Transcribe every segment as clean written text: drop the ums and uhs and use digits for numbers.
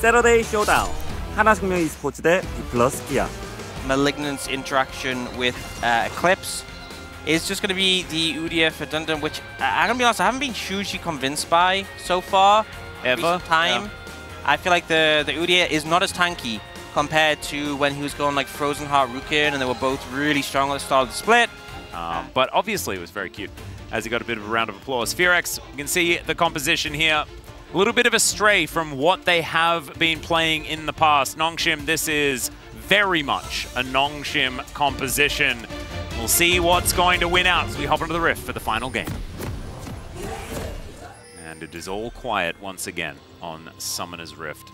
세러데이 쇼다운 하나생명 e스포츠 대 디플러스 기아. Malignant's interaction with Eclipse is just going to be the Udyr for Dundun, which I'm going to be honest, I haven't been hugely convinced by so far. Ever. Time. Yeah. I feel like the Udyr is not as tanky compared to when he was going like Frozen Heart Rukin, and they were both really strong at the start of the split. But obviously it was very cute as he got a bit of a round of applause. Fearex, you can see the composition here. A little bit of a stray from what they have been playing in the past. Nongshim, this is very much a Nongshim composition. We'll see what's going to win out as we hop into the Rift for the final game. And it is all quiet once again on Summoner's Rift.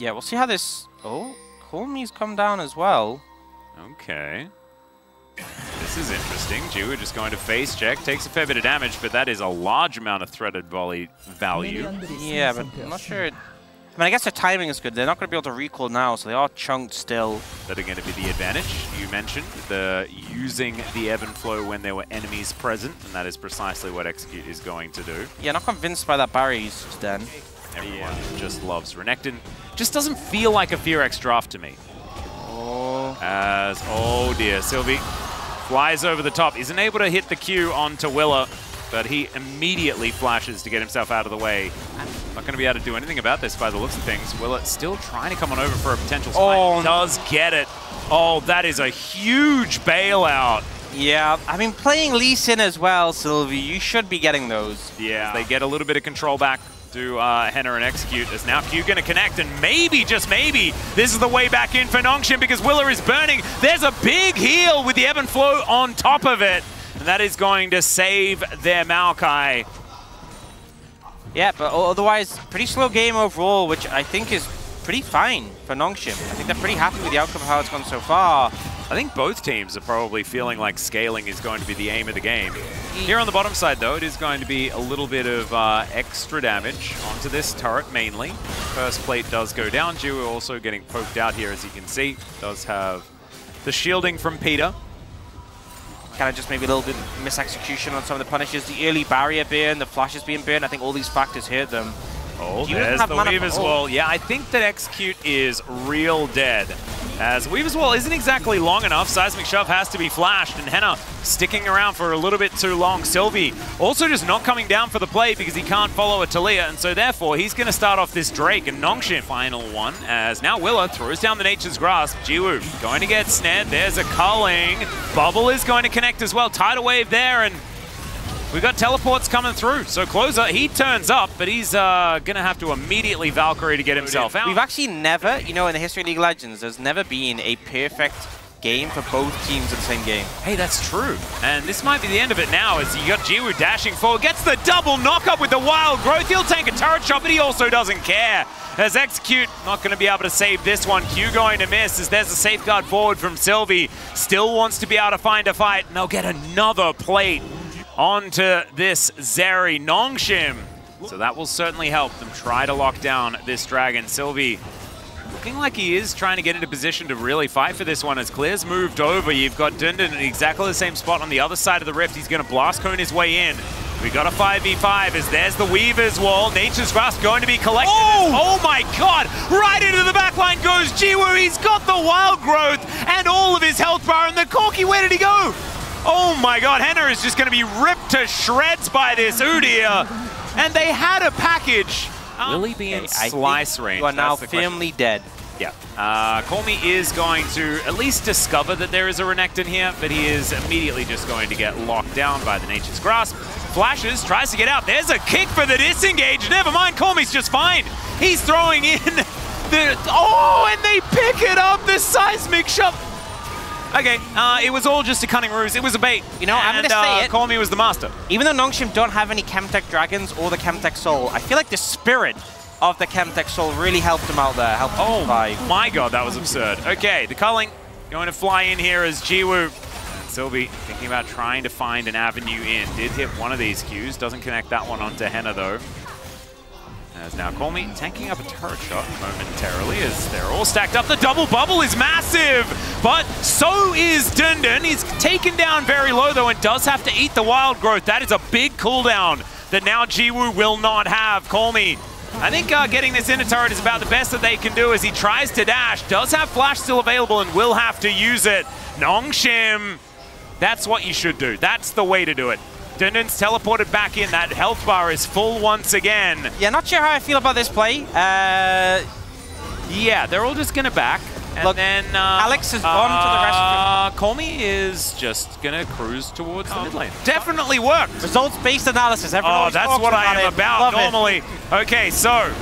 Yeah, we'll see how this... Oh, Kolmi's come down as well. Okay. This is interesting. Jiwoo just going to face check, takes a fair bit of damage, but that is a large amount of threaded volley value. Yeah, but I'm not sure... I mean, I guess their timing is good. They're not going to be able to recall now, so they are chunked still. That are going to be the advantage. You mentioned the using the ebb and flow when there were enemies present, and that is precisely what Execute is going to do. Yeah, not convinced by that barrier usage then. Everyone just loves Renekton. Just doesn't feel like a Fearex draft to me. Oh dear, Sylvie flies over the top. Isn't able to hit the Q onto Willa, but he immediately flashes to get himself out of the way. Not going to be able to do anything about this by the looks of things. Willa still trying to come on over for a potential spike. Oh, does get it. Oh, that is a huge bailout. Yeah, I mean, playing Lee Sin as well, Sylvie, you should be getting those. Yeah, they get a little bit of control back to Henna and Execute. As now Q going to connect, and maybe, just maybe, this is the way back in for Nongshim because Willa is burning. There's a big heal with the ebb and flow on top of it, and that is going to save their Maokai. Yeah, but otherwise, pretty slow game overall, which I think is pretty fine for Nongshim. I think they're pretty happy with the outcome of how it's gone so far. I think both teams are probably feeling like scaling is going to be the aim of the game. Here on the bottom side, though, it is going to be a little bit of extra damage onto this turret, mainly. First plate does go down. Jiwoo also getting poked out here, as you can see. Does have the shielding from Peter. Kind of just maybe a little bit misexecution on some of the punishes. The early barrier burn, the flashes being burned, I think all these factors hurt them. Oh, there's the Weaver's Wall. Yeah, I think that Execute is real dead. As Weaver's Wall isn't exactly long enough, Seismic Shove has to be flashed, and Henna sticking around for a little bit too long. Sylvie also just not coming down for the play because he can't follow a Talia, and so therefore he's going to start off this Drake, and Nongshim final one, as now Willa throws down the Nature's Grasp. Jiwoo going to get snared. There's a culling. Bubble is going to connect as well. Tidal Wave there, and we've got teleports coming through. So Closer, he turns up, but he's going to have to immediately Valkyrie to get himself out. We've actually never, you know, in the history of League of Legends, there's never been a perfect game for both teams in the same game. Hey, that's true. And this might be the end of it now as you got Jiwoo dashing forward. Gets the double knock-up with the Wild Growth. He'll tank a turret shot, but he also doesn't care. As Execute not going to be able to save this one. Q going to miss as there's a safeguard forward from Sylvie. Still wants to be able to find a fight, and they'll get another plate onto this Zeri Nongshim. So that will certainly help them try to lock down this dragon. Sylvie looking like he is trying to get into position to really fight for this one as Clear's moved over. You've got Dundun in exactly the same spot on the other side of the Rift. He's going to blast cone his way in. We got a 5v5 as there's the Weaver's Wall. Nature's Grasp going to be collected. Oh my god! Right into the backline goes Jiwoo. He's got the Wild Growth and all of his health bar. And the Corki, where did he go? Oh my god, Henna is just going to be ripped to shreds by this Udyr. And they had a package. Will he be in slice range? You are now firmly dead. Yeah. Kolmi is going to at least discover that there is a Renekton here, but he is immediately just going to get locked down by the Nature's Grasp. Flashes, tries to get out. There's a kick for the disengage. Never mind, Kolmi's just fine. He's throwing in the... Oh, and they pick it up, the Seismic Shove. Okay, it was all just a cunning ruse. It was a bait. You know, I'm going to say it. Kolmi was the master. Even though Nongshim don't have any Chemtech Dragons or the Chemtech Soul, I feel like the spirit of the Chemtech Soul really helped him out there, helped him survive. My god, that was absurd. Okay, the culling going to fly in here as Jiwoo. And Sylvie thinking about trying to find an avenue in. Did hit one of these Qs, doesn't connect that one onto Henna though. As now Kolmi tanking up a turret shot momentarily as they're all stacked up. The double bubble is massive, but so is Dundun. He's taken down very low though and does have to eat the Wild Growth. That is a big cooldown that now Jiwoo will not have. Kolmi I think getting this inner turret is about the best that they can do as he tries to dash. Does have flash still available and will have to use it. Nongshim, that's what you should do. That's the way to do it. Dundun's teleported back in. That health bar is full once again. Yeah, not sure how I feel about this play. Yeah, they're all just going to back. And look, then Alex has gone to the rest of Colmy is just going to cruise towards the mid lane. Definitely worked. Results-based analysis. Everyone that's what I am about Love normally. Okay, so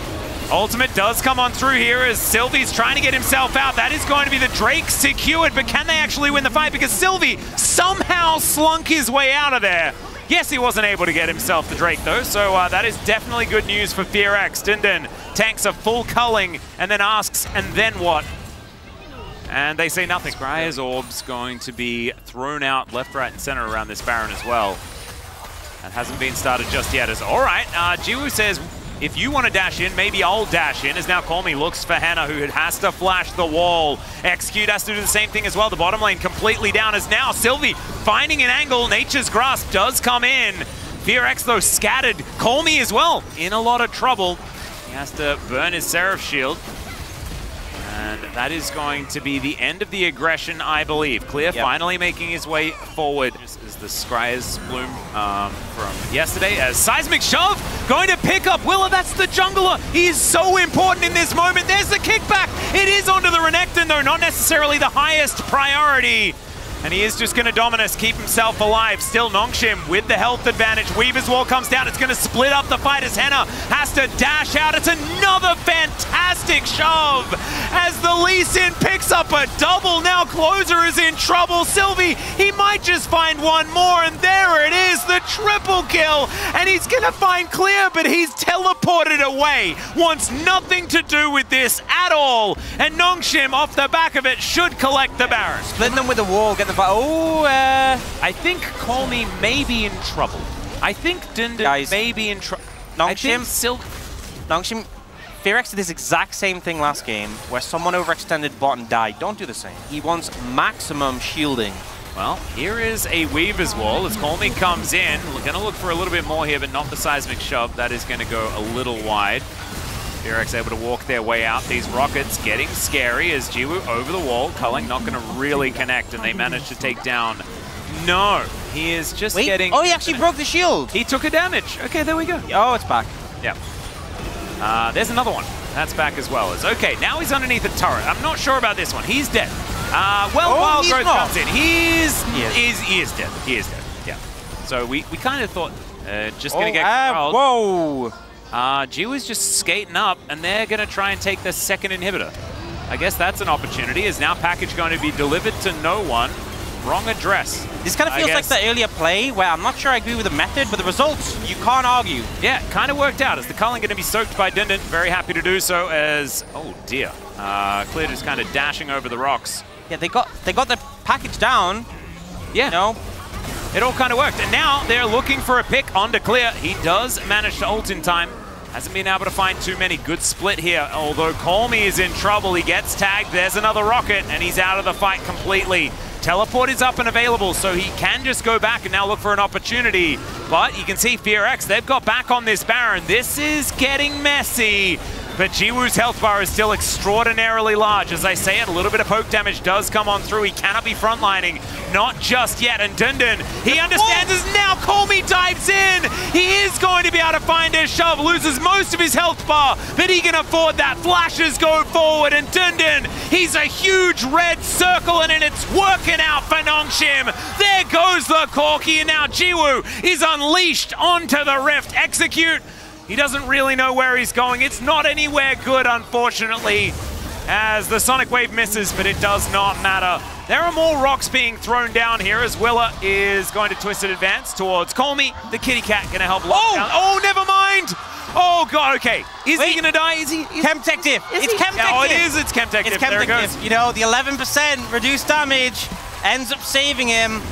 ultimate does come on through here as Sylvie's trying to get himself out. That is going to be the Drake secured, but can they actually win the fight? Because Sylvie somehow slunk his way out of there. Yes, he wasn't able to get himself the Drake, though, so that is definitely good news for FearX. Dundun tanks a full culling and then asks, and then what? And they say nothing. Scryer's orb's going to be thrown out left, right, and center around this Baron as well. That hasn't been started just yet. All right, Jiwoo says, if you want to dash in, maybe I'll dash in, as now Colmy looks for Hannah, who has to flash the wall. Execute has to do the same thing as well. The bottom lane completely down as now Sylvie finding an angle. Nature's Grasp does come in. FearX, though, scattered. Colmy as well in a lot of trouble. He has to burn his Seraph shield. And that is going to be the end of the aggression, I believe. Clear finally making his way forward. Just as the Scryer's bloom from yesterday. As Seismic Shove going to pick up Willa. That's the jungler. He is so important in this moment. There's the kickback. It is onto the Renekton, though not necessarily the highest priority. And he is just going to Dominus, keep himself alive. Still Nongshim with the health advantage. Weaver's Wall comes down. It's going to split up the fight as Henna has to dash out. It's another fantastic shove as the Lee Sin picks up a double. Now Closer is in trouble. Sylvie, he might just find one more. And there it is, the triple kill. And he's going to find Clear, but he's teleported away. Wants nothing to do with this at all. And Nongshim, off the back of it, should collect the Baron. Splitting them with the wall, get the I think Colmy may be in trouble. I think Dundun may be in trouble. Nongshim, FearX did this exact same thing last game, where someone overextended bot and died. Don't do the same. He wants maximum shielding. Well, here is a Weaver's Wall as Colmy comes in. We're going to look for a little bit more here, but not the Seismic Shove. That is going to go a little wide. FearX able to walk their way out. These rockets getting scary as Jiwoo over the wall. Culling not going to really connect, and they manage to take down. No, he is just getting... Oh, he actually broke the shield. He took a damage. Okay, there we go. Oh, it's back. Yeah. There's another one. That's back as well. Okay, now he's underneath the turret. I'm not sure about this one. He's dead. Wild Growth comes in. He is dead. He is dead. Yeah. So we kind of thought just going to get corralled. Whoa. Jiwoo's just skating up, and they're going to try and take the second inhibitor. I guess that's an opportunity. Is now package going to be delivered to no one? Wrong address. This kind of feels like the earlier play, where I'm not sure I agree with the method, but the results, you can't argue. Yeah, kind of worked out. As the culling going to be soaked by Dundun. Very happy to do so as... Oh, dear. Clear just kind of dashing over the rocks. Yeah, they got the package down. Yeah. You know? It all kind of worked. And now they're looking for a pick onto Clear. He does manage to ult in time. Hasn't been able to find too many. Good split here. Although Colmy is in trouble. He gets tagged. There's another rocket, and he's out of the fight completely. Teleport is up and available, so he can just go back and now look for an opportunity. But you can see FearX, they've got back on this Baron. This is getting messy. But Jiwoo's health bar is still extraordinarily large. As I say it, a little bit of poke damage does come on through. He cannot be frontlining. Not just yet. And Dundun, he understands as now Colmy dives in. He is going to be able to find his shove. Loses most of his health bar, but he can afford that. Flashes go forward. And Dundun, he's a huge red circle, and it's working out for Nongshim. There goes the Corki, and now Jiwoo is unleashed onto the Rift. Execute. He doesn't really know where he's going. It's not anywhere good, unfortunately, as the Sonic Wave misses, but it does not matter. There are more rocks being thrown down here as Willa is going to Twisted Advance towards Colmy. The kitty cat going to help lock down. Oh, never mind! Oh, God, okay. Is he going to die? Is he? Chemtective. It's Chemtective. Oh, it is. It's Chemtective. It's There it goes. Chemtective. You know, the 11% reduced damage ends up saving him.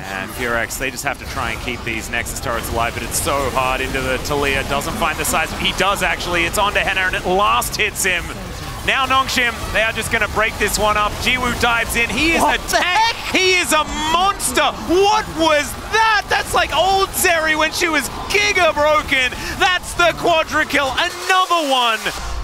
And FearX, they just have to try and keep these Nexus turrets alive, but it's so hard into the Talia. Doesn't find the size. He does, actually. It's onto Henna, and it last hits him. Now Nongshim, they are just going to break this one up. Jiwoo dives in. He is a tank. He is a monster. What was that? That's like old Zeri when she was giga broken. That's the quadra kill, another one